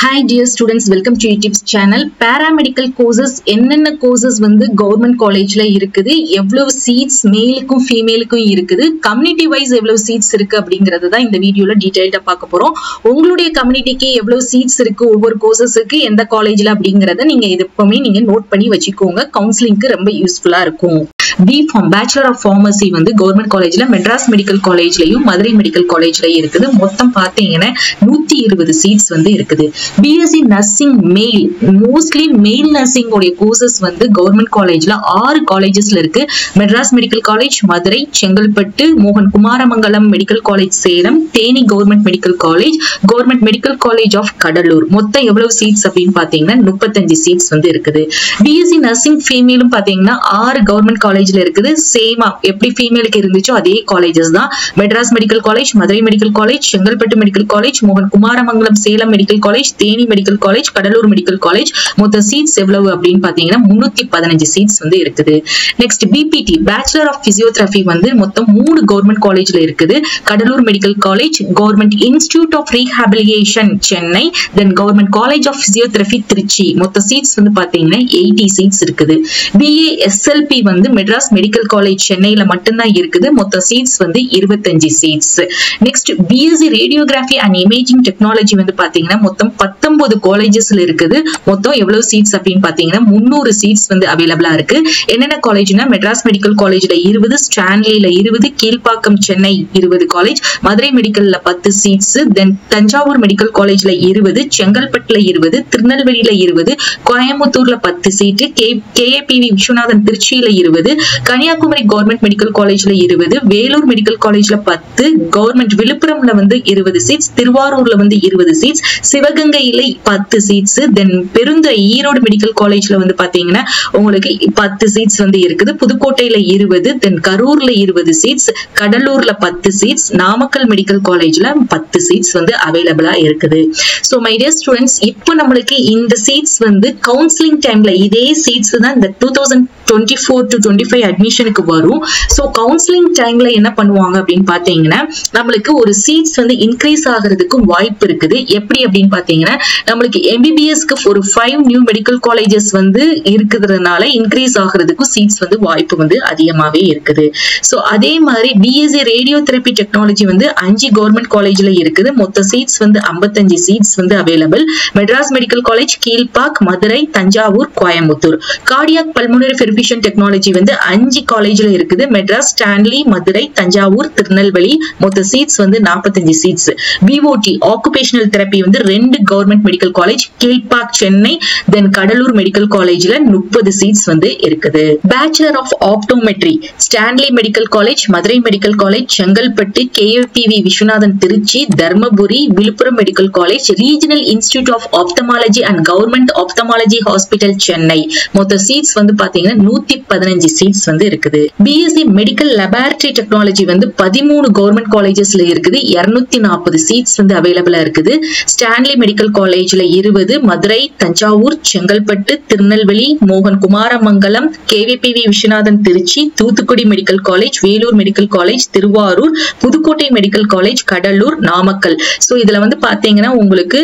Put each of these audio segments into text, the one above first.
Hi dear students, welcome to YouTube's channel. Paramedical courses என்னென்ன courses வந்து government collegeல இருக்குது, எவ்வளவு seats மேலுக்கும் ஃபீமேலுக்கும் இருக்குது, community wise எவ்வளவு seats இருக்கு அப்படிங்கறது தான் இந்த வீடியோல டீடைலா பார்க்க போறோம். உங்களுடைய கம்யூனிட்டிக்கு எவ்வளவு seats இருக்கு, ஒவ்வொரு courses-க்கு எந்த காலேஜ்ல அப்படிங்கறத நீங்க எப்பவுமே நீங்க நோட் பண்ணி வச்சுக்கோங்க. கவுன்சிலிங்க்கு ரொம்ப யூஸ்ஃபுல்லா இருக்கும். B.Pharm Bachelor of Pharmacy வந்து கவர்மெண்ட் காலேஜ்ல மெட்ராஸ் மெடிக்கல் காலேஜ்லயும் மதுரை மெடிக்கல் காலேஜ்லயும் இருக்குது. மொத்தம் பாத்தீங்கன்னா 120 சீட்ஸ் வந்து இருக்குது. BSc nursing male mostly male nursing உடைய கோர்சஸ் வந்து கவர்மெண்ட் காலேஜ்ல 6 காலேஜஸ்ல இருக்கு. மெட்ராஸ் மெடிக்கல் காலேஜ் மதுரை, செங்கல்பட்டு, மோகன் Kumaramangalam medical college Salem, Theni government medical college, government medical college of Cuddalore. மொத்தம் எவ்வளவு சீட்ஸ் அப்படின்னு பாத்தீங்கன்னா 35 சீட்ஸ் வந்து இருக்குது. BSc நர்சிங் ஃபீமேலும் பாத்தீங்கன்னா 6 கவர்மெண்ட் காலேஜ்ல இருக்குது. சேமா எப்படி ஃபீமேலுக்கு இருந்துச்சோ அதே காலேஜஸ் தான். Madras medical college, Madurai medical college, Chengalpattu medical college, மோகன் Kumaramangalam Salem medical college, Theni medical college, Cuddalore medical college. மொத்த சீட்ஸ் எவ்வளவு அப்படின்னு பாத்தீங்கன்னா 315 சீட்ஸ் வந்து இருக்குது. Next BPT bachelor of physiotherapy வந்து மொத்தம் 3 கவர்மெண்ட் காலேஜ்ல இருக்குது. Cuddalore medical college, government institute of rehabilitation Chennai, then government college of physiotherapy Tiruchi. மொத்த சீட்ஸ் வந்து பாத்தீங்கன்னா 80 சீட்ஸ் இருக்குது. BA SLP வந்து மெட்ராஸ் மெடிக்கல் காலேஜ் சென்னையில மட்டும்தான் இருக்குது. மொத்த சீட்ஸ் வந்து 25 seats. Next BSc radiography and imaging technology வந்து பாத்தீங்கன்னா மொத்தம் 19 காலேஜஸ்ல இருக்குது. மொத்தம் எவ்வளவு சீட்ஸ் அப்படின்னு பாத்தீங்கன்னா 300 சீட்ஸ் வந்து அவைலபிளா இருக்கு. என்னென்ன காலேஜ்னா மெட்ராஸ் மெடிக்கல் காலேஜ்ல 20, ஸ்டான்லில 20, கீழ்ப்பாக்கம் சென்னை 20 காலேஜ், மதுரை மெடிக்கல்ல 10 சீட்ஸ், தென் தஞ்சாவூர் மெடிக்கல் காலேஜ்ல 20, செங்கல்பட்டுல 20, திருநெல்வேலியில 20, கோயம்புத்தூர்ல 10 சீட்டு, KAPV விஸ்வநாதன் திருச்சியில 20, கன்னியாகுமரி கவர்மெண்ட் மெடிக்கல் காலேஜ்ல 20, வேலூர் மெடிக்கல் காலேஜ்ல 10, கவர்மெண்ட் விழுப்புரம்ல வந்து 20 சீட்ஸ், திருவாரூர்ல வந்து 20 சீட்ஸ், சிவகங்கையில 10 சீட்ஸ், தென் பெருந்துறை ஈரோடு மெடிக்கல் காலேஜ்ல வந்து பாத்தீங்கன்னா உங்களுக்கு 10 சீட்ஸ் வந்து இருக்குது. புதுக்கோட்டையில 20, தென் கரூர்ல 20 சீட்ஸ், கடலூர்ல 10 சீட்ஸ், நாமக்கல் மெடிக்கல் காலேஜ்ல 10 சீட்ஸ் வந்து அவைலபிளா இருக்குது. சோ மை டியர் ஸ்டூடெண்ட்ஸ், இப்போ நம்மளுக்கு இந்த சீட்ஸ் வந்து கவுன்சிலிங் டைம்ல இதே சீட்ஸ் தான் இந்த 2024 to 25 அட்மிஷனுக்கு வரும். சோ கவுன்சிலிங் டைம்ல என்ன பண்ணுவாங்க அப்படின்னு பாத்தீங்கன்னா நம்மளுக்கு ஒரு சீட்ஸ் வந்து இன்க்ரீஸ் ஆகிறதுக்கு வாய்ப்பு இருக்குது. எப்படி அப்படின்னு பாத்தீங்கன்னா நம்மளுக்கு MBBSக்கு ஒரு 5 நியூ மெடிக்கல் காலேஜஸ் வந்து இருக்கிறதுனால இன்க்ரீஸ் ஆகிறதுக்கு சீட்ஸ் வந்து வாய்ப்பு வந்து அதிகமாவே இருக்குது. சோ அதே மாதிரி BSc ரேடியோ தெரப்பி டெக்னாலஜி வந்து 5 கவர்மெண்ட் காலேஜ்ல இருக்குது. மொத்த சீட்ஸ் வந்து 55 சீட்ஸ் வந்து available. Madras medical college, Kilpauk, Madurai, Thanjavur, Coimbatore. Cardiac pulmonary perfusion technology வந்து 5 காலேஜ்ல இருக்குது. மெட்ராஸ், ஸ்டான்லி, மதுரை, தஞ்சாவூர், திருநெல்வேலி. மொத்த சீட்ஸ் வந்து 45 சீட்ஸ். BOT ஆக்குபேஷனல் தெரப்பி வந்து 2 government medical college, Kilpauk Chennai, then Cuddalore medical காலேஜ்ல 30 சீட்ஸ் வந்து இருக்குது. Bachelor of optometry Stanley medical college, Madurai medical college, Chengalpattu, KAPV Viswanathan Tiruchi, Dharmapuri, Villupuram medical college, regional institute of ophthalmology and government ophthalmology hospital Chennai. மொத்த seats வந்து பாத்தீங்கன்னா 115 seeds வந்து இருக்குது. BSc medical laboratory technology வந்து 13 government காலேஜஸ்ல இருக்குது. 240 சீட்ஸ் வந்து அவைலபிளா இருக்குது. ஸ்டான்லி மெடிக்கல் காலேஜ்ல 20, மதுரை, தஞ்சாவூர், செங்கல்பட்டு, திருநெல்வேலி, மோகன் Kumaramangalam, KVPV Viswanathan Trichy, Thoothukudi medical college, Vellore medical college, Tiruvarur, Pudukkottai medical college, Cuddalore, Namakkal. So இதுல வந்து பாத்தீங்கன்னா உங்களுக்கு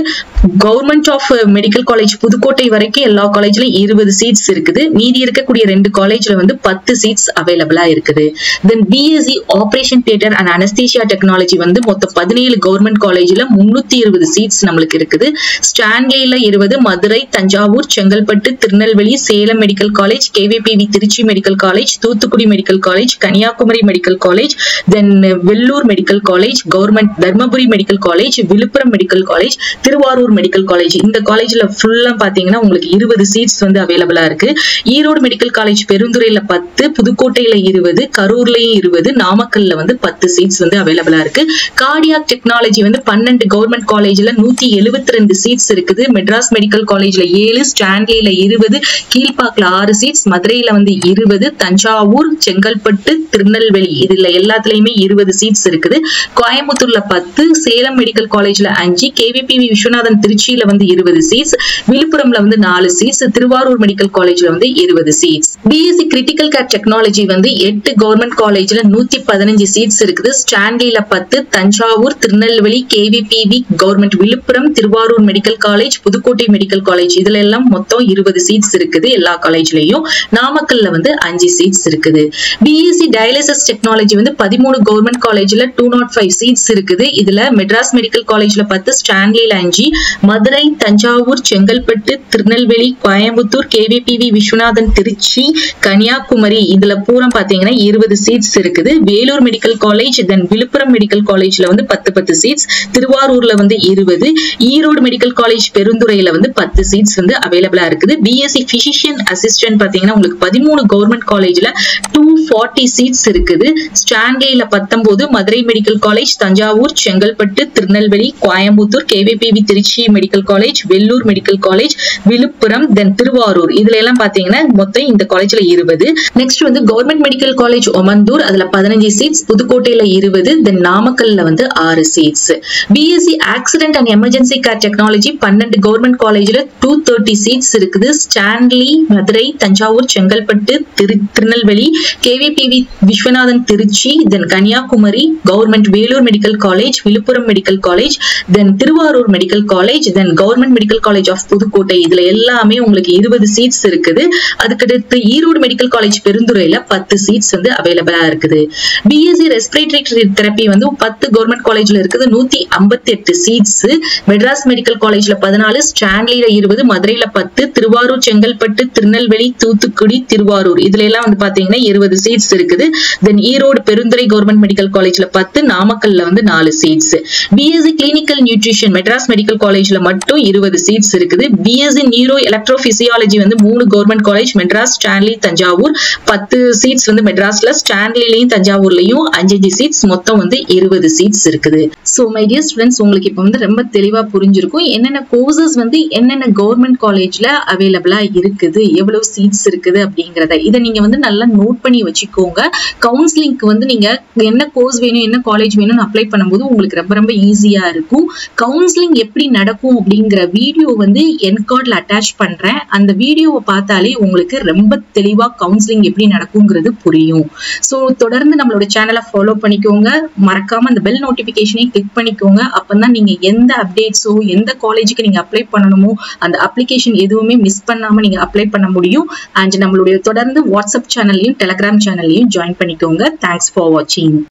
government of medical college Pudukkottai வரைக்கும் எல்லா காலேஜ்லயும் 20 சீட்ஸ் இருக்குது. மீதி இருக்கக்கூடிய 2 காலேஜ்ல வந்து 10 சீட்ஸ் அவைலபிளா இருக்குது. Then BSc operation theatre and anaesthesia technology வந்து மொத்தம் 17 கவர்மெண்ட் காலேஜ்ல 320 சீட்ஸ் நம்மளுக்கு இருக்குது. ஸ்டான்லில 20, Madurai, Thanjavur, Chengalpattu, Tirunelveli, Salem medical college, KVPV Tiruchi medical college, Thoothukudi medical college, Kanyakumari medical college, then Vellore medical college, government Dharmapuri medical college, Villupuram medical college, Tiruvarur medical college. இந்த காலேஜ்ல ஃபுல்லா பாத்தீங்கன்னா உங்களுக்கு 20 சீட்ஸ் வந்து அவைலபிளா இருக்கு. ஈரோடு மெடிக்கல் காலேஜ் பெருந்துறையில 10, புதுக்கோட்டையில 20, கரூர்லயும் 20, நாமக்கல்ல வந்து 10 சீட்ஸ் வந்து அவைலபிளா இருக்கு. கார்டியாக் டெக்னாலஜி வந்து 12 கவர்மெண்ட் காலேஜ்ல 172 சீட்ஸ் இருக்குது. மெட்ராஸ் மெடிக்கல் காலேஜ்ல 7, ஸ்டான்லில 20, கீழ்பாக்ல 6 சீட்ஸ், மதுரையில வந்து 20, தஞ்சாவூர், செங்கல்பட்டு, திருநெல்வேலி இதுல எல்லாத்துலயுமே 20 சீட்ஸ் இருக்குது. கோயம்புத்தூர்ல 10, சேலம் மெடிக்கல் காலேஜ்ல 5, KVPV விஸ்வநாதன் திருச்சியில வந்து 20 சீட்ஸ், விழுப்புரம்ல வந்து 4 சீட்ஸ், திருவாரூர் மெடிக்கல் காலேஜ்ல வந்து 20 seats. BSc critical critical care technology வந்து 8 கவர்மெண்ட் காலேஜ்ல 115 சீட்ஸ் இருக்குது. ஸ்டான்லில 10, Thanjavur, Tirunelveli, KVPV government Villupuram, Tiruvarur medical college, Pudukkottai medical college இதுல எல்லாம் மொத்தம் 20 சீட்ஸ் இருக்குது எல்லா காலேஜ்லயும். நாமக்கல்ல வந்து 5 சீட்ஸ் இருக்குது. பிஎஸ்சி டயாலிசிஸ் டெக்னாலஜி வந்து 13 கவர்மெண்ட் காலேஜ்ல 205 சீட்ஸ் இருக்குது. இதுல மெட்ராஸ் மெடிக்கல் காலேஜ்ல 10, ஸ்டான்லில 5, மதுரை, தஞ்சாவூர், செங்கல்பட்டு, திருநெல்வேலி, கோயம்புத்தூர், கேவிபிவி விஸ்வநாதன், திருச்சி, கன்னியாகுமரி இதுல பூரா பாத்தீங்கன்னா 20 சீட்ஸ் இருக்குது. வேலூர் மெடிக்கல் காலேஜ், தென் விழுப்புரம் மெடிக்கல் காலேஜ்ல வந்து 10 சீட்ஸ், திருவாரூர்ல வந்து 20, ஈரோடு மெடிக்கல் காலேஜ் பெருந்துறையில வந்து 10 சீட்ஸ் வந்து அவைலபிளா இருக்குது. பிஎஸ்சி பிசிஷியன் அசிஸ்டன்ட் பாத்தீங்கன்னா உங்களுக்கு 13 கவர்மெண்ட் காலேஜ்ல 240 சீட்ஸ் இருக்குது. ஸ்டான்லில 19, Madurai medical college, Thanjavur, Chengalpattu, Tirunelveli, Coimbatore, KVPV Tiruchi medical college, Vellore medical college, Villupuram, then Tiruvarur இதுல எல்லாம் பாத்தீங்கன்னா மொத்தம் இந்த காலேஜ்ல 20. நெக்ஸ்ட் வந்து கவர்மெண்ட் மெடிக்கல் காலேஜ் ஒமந்தூர் அதுல 15 சீட்ஸ், புதுக்கோட்டையில 20, தென் நாமக்கல்ல வந்து 6 seats. BSc accident and emergency care technology 12 government காலேஜ்ல 230 சீட்ஸ் இருக்குது. Stanley, Madurai, Thanjavur, Chengalpattu, Tirunelveli, KVPV Viswanathan Tiruchi, then Kanyakumari, government Vellore medical college, Villupuram medical college, then Tiruvarur medical college, then government medical college of Pudukkottai இதுல எல்லாமே உங்களுக்கு 20 சீட்ஸ் இருக்குது. அதுக்கடுத்து ஈரோடு மெடிக்கல் காலேஜ் பெருந்துறையில 10 சீட்ஸ் வந்து அவைலபிளா இருக்குது. பிஎஸ்சி ரெஸ்பிரேட்டரி தெரப்பி வந்து 10 கவர்மெண்ட் காலேஜ்ல இருக்குது 158 சீட்ஸ். மெட்ராஸ் மெடிக்கல் காலேஜ்ல 14, ஸ்டான்லில 20, மதுரையில 10, திருவாரூர், செங்கல்பட்டு, திருநெல்வேலி, தூத்துக்குடி, திருவாரூர் இதுல எல்லாம் வந்து பாத்தீங்கன்னா 20 சீட்ஸ் இருக்குது. Then Erode Perundurai government medical காலேஜ்ல 10, நாமக்கல்ல வந்து 4 seats. BSc clinical nutrition Madras medical காலேஜ்ல மட்டும் 20 சீட்ஸ் இருக்குது. பிஎஸ்சி நியூரோ எலக்ட்ரோபிசியாலஜி வந்து 3 government college Madras, Stanley, Thanjavur 10 seats வந்து மெட்ராஸ்ல, ஸ்டான்லிலையும் தஞ்சாவூர்லயும் 5 சீட்ஸ், மொத்தம் வந்து 20 சீட்ஸ் இருக்குது. சோ மை டியர் ஸ்டூடெண்ட்ஸ், உங்களுக்கு இப்ப வந்து ரொம்ப தெளிவா புரிஞ்சிருக்கும் என்னென்ன கோர்சஸ் வந்து என்னென்ன கவர்மெண்ட் காலேஜ்ல அவைலபிளா இருக்குது, எவ்வளவு சீட்ஸ் இருக்குது அப்படிங்கறத. இதை நீங்க வந்து நல்லா நோட் பண்ணி வச்சுக்கோங்க. கவுன்சிலிங்க்கு வந்து நீங்க என்ன கோர்ஸ் வேணும் என்ன காலேஜ் வேணும்னு அப்ளை பண்ணும்போது உங்களுக்கு ரொம்ப ரொம்ப ஈஸியா இருக்கும். கவுன்சிலிங் எப்படி நடக்கும் அப்படிங்கிற வீடியோ வந்து என்கார்ட்ல அட்டாச் பண்றேன். அந்த வீடியோவை பார்த்தாலே உங்களுக்கு ரொம்ப தெளிவா கவுன்சிலிங் எப்படி நடக்குங்கிறது புரியும். சோ தொடர்ந்து நம்மளோட சேனலை ஃபாலோ பண்ணிக்கோங்க. மறக்காம அந்த பெல் நோட்டிபிகேஷனையும் கிளிக் பண்ணிக்கோங்க. அப்பதான் நீங்க எந்த அப்டேட்ஸோ எந்த காலேஜுக்கு நீங்க அப்ளை பண்ணணுமோ அந்த அப்ளிகேஷன் எதுவுமே மிஸ் பண்ணாம நீங்க அப்ளை பண்ண முடியும். அண்ட் நம்மளுடைய தொடர்ந்து வாட்ஸ்அப் சேனல்லையும் டெலிகிராம் சேனல்லையும் ஜாயின் பண்ணிக்கோங்க. தேங்க்ஸ் ஃபார் வாட்சிங்.